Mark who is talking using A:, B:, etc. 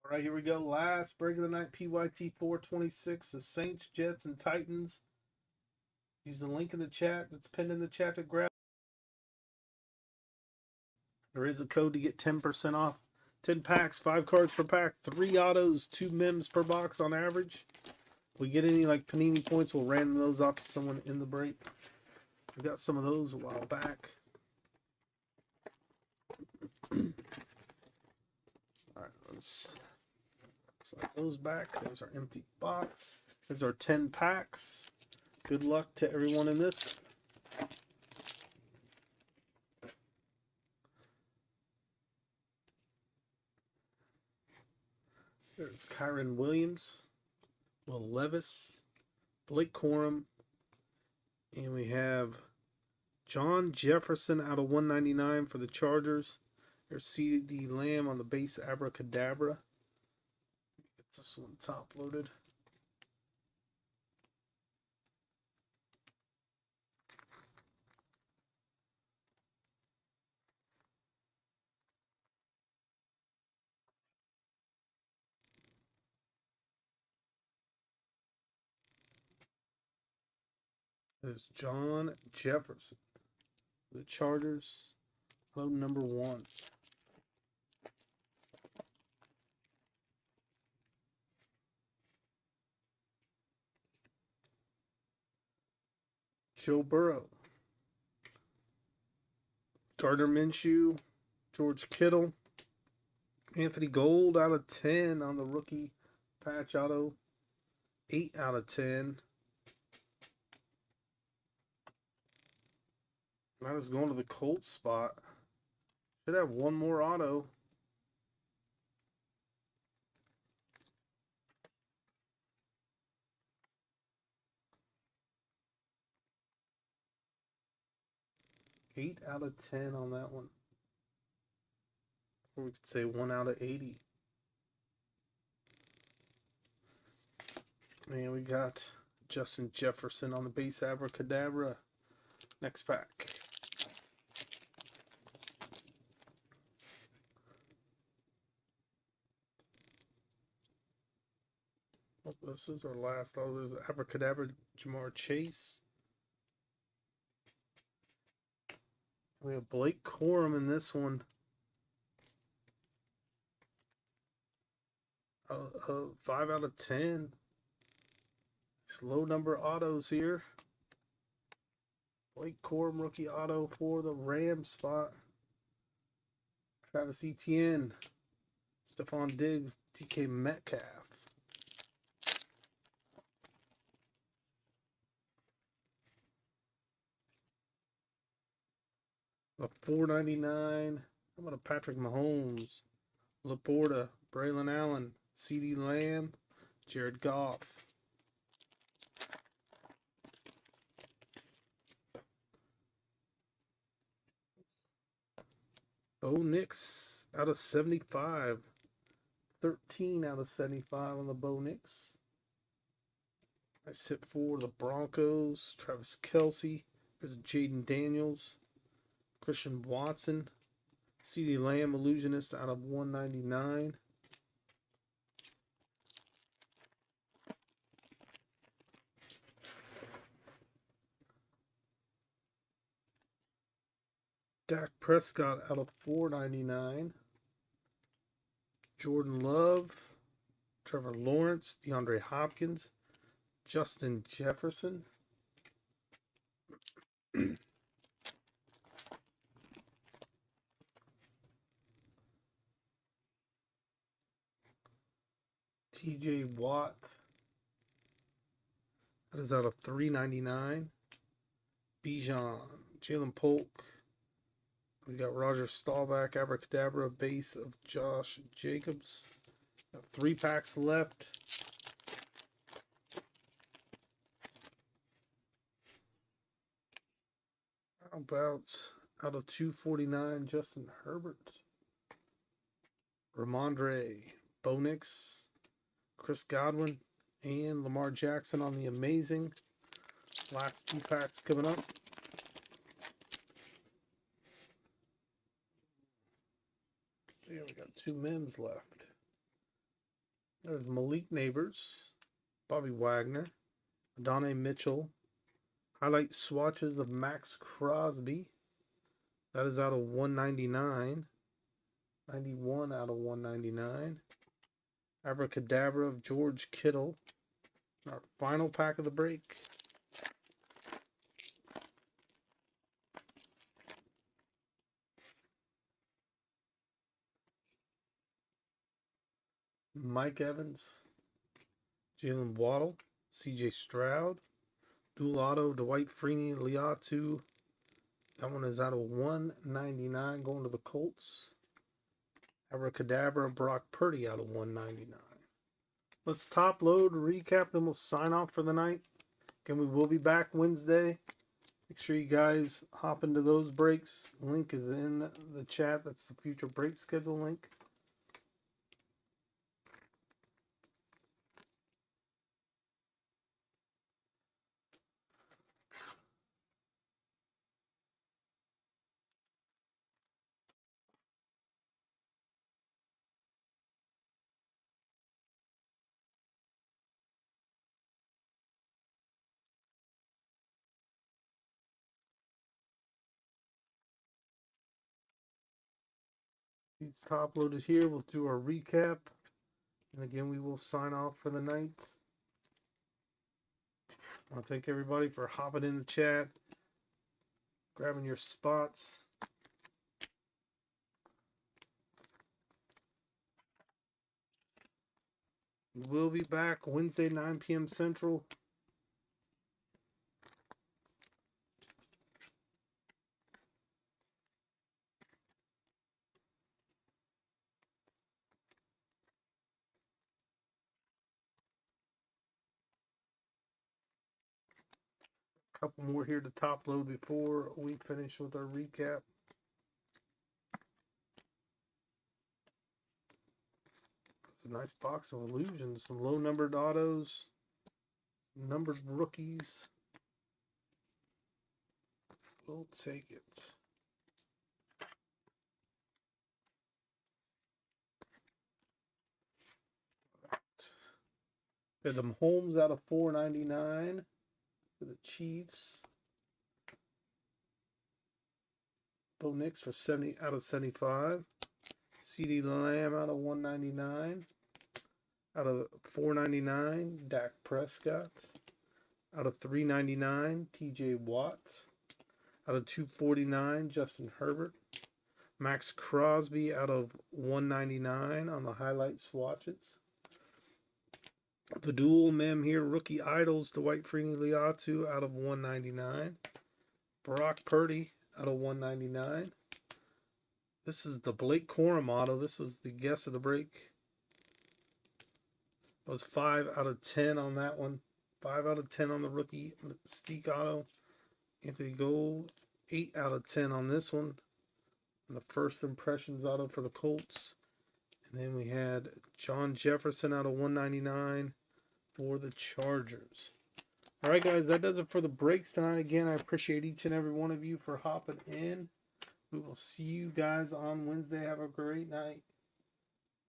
A: All right, here we go. Last break of the night, PYT 426, the Saints, Jets, and Titans. Use the link in the chat that's pinned in the chat to grab. There is a code to get 10% off. 10 packs, 5 cards per pack, 3 autos, 2 mems per box on average. If we get any like Panini points, we'll random those off to someone in the break. We got some of those a while back. All right, let's slide those back. There's our empty box. There's our 10 packs. Good luck to everyone in this. There's Kyron Williams, Will Levis, Blake Corum, and we have John Jefferson out of 199 for the Chargers. There's CeeDee Lamb on the base Abracadabra. Get this one top loaded. There's John Jefferson, the Chargers, load number 1. Joe Burrow, Gardner Minshew, George Kittle, Anthony Gold out of 10 on the rookie patch auto, 8 out of 10. That is going to the Colts spot. Should have one more auto. Eight out of 10 on that one. Or we could say 1 out of 80. And we got Justin Jefferson on the base Abracadabra. Next pack. Oh, this is our last. Oh, there's Abracadabra, Jamar Chase. We have Blake Corum in this one. 5 out of 10. It's low number autos here. Blake Corum rookie auto for the Rams spot. Travis Etienne, Stephon Diggs, DK Metcalf. A $4.99. How about a Patrick Mahomes, Laporta, Braylon Allen, CeeDee Lamb, Jared Goff. Bo Nix out of 75. 13 out of 75 on the Bo Nix. I sit for the Broncos. Travis Kelce. There's Jaden Daniels. Christian Watson. CeeDee Lamb, Illusionist out of 199. Dak Prescott out of 499. Jordan Love, Trevor Lawrence, DeAndre Hopkins, Justin Jefferson. TJ Watt. That is out of 399. Bijan, Jalen Polk. We got Roger Staubach, Abracadabra, base of Josh Jacobs. Got 3 packs left. How about out of 249, Justin Herbert, Ramondre, Bo Nix, Chris Godwin, and Lamar Jackson on the amazing. Last 2 packs coming up. Yeah, we got 2 mems left. There's Malik Neighbors, Bobby Wagner, Donnie Mitchell. Highlight swatches of Max Crosby. That is out of 199. 91 out of 199. Abracadabra of George Kittle. Our final pack of the break. Mike Evans, Jalen Waddle, CJ Stroud, dual auto, Dwight Freeney, Liatu. That one is out of 199 going to the Colts. Abracadabra, Brock Purdy out of 199. Let's top load, recap, then we'll sign off for the night. Again, we will be back Wednesday. Make sure you guys hop into those breaks. Link is in the chat. That's the future break schedule link. These top loaded here. We'll do our recap. And again, we will sign off for the night. I want to thank everybody for hopping in the chat, grabbing your spots. We'll be back Wednesday, 9 p.m. Central. A couple more here to top load before we finish with our recap. It's a nice box of illusions, some low numbered autos, numbered rookies. We'll take it. Got them Holmes out of 499 for the Chiefs. Bo Nix for 70 out of 75. CD Lamb out of 199. Out of 499, Dak Prescott. Out of 399, TJ Watt. Out of 249, Justin Herbert. Max Crosby out of 199 on the highlight swatches. The dual mem here, Rookie Idols, Dwight Freeney Liatu out of 199. Brock Purdy out of 199. This is the Blake Corum auto. This was the guess of the break. It was 5 out of 10 on that one. 5 out of 10 on the rookie Mystique auto. Anthony Gold, 8 out of 10 on this one. And the first impressions auto for the Colts. And then we had John Jefferson out of 199 for the Chargers. All right, guys, that does it for the breaks tonight. Again, I appreciate each and every one of you for hopping in. We will see you guys on Wednesday. Have a great night.